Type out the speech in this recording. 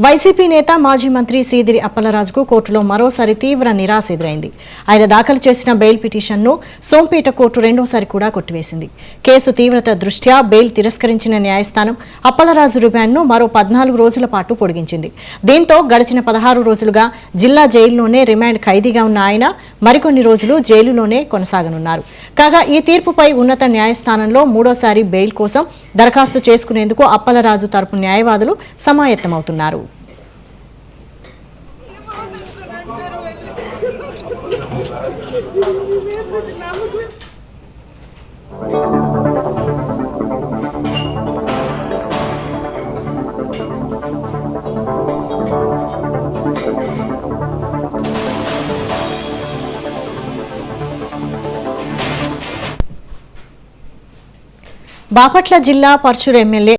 YCP నేత మాజీ మంత్రి సీదిరి అప్పలరాజుకు కోర్టులో మరోసారి తీవ్ర నిరాశ ఎదురైంది. ఆయన దాఖలు చేసిన బెయిల్ పిటిషన్ను సోంపేట కోర్టు రెండోసారి కూడా కొట్టివేసింది. కేసు తీవ్రత దృష్ట్యా బెయిల్ తిరస్కరించిన న్యాయస్థానం అప్పలరాజు రిమాండ్ను మరో 14 రోజుల పాటు పొడిగించింది. దీంతో గడిచిన 16 రోజులుగా జిల్లా జైలులోనే రిమాండ్ ఖైదీగా ఉన్న ఆయన మరికొన్ని రోజులు జైలులోనే కొనసాగనున్నారు. కాగా ఈ తీర్పుపై ఉన్నత న్యాయస్థానంలో మూడోసారి బెయిల్ కోసం దరఖాస్తు చేసుకునేందుకు అప్పలరాజు తరపు న్యాయవాదులు సమాయత్తమవుతున్నారు. బాపట్ల జిల్లా పర్చూరు ఎమ్మెల్యే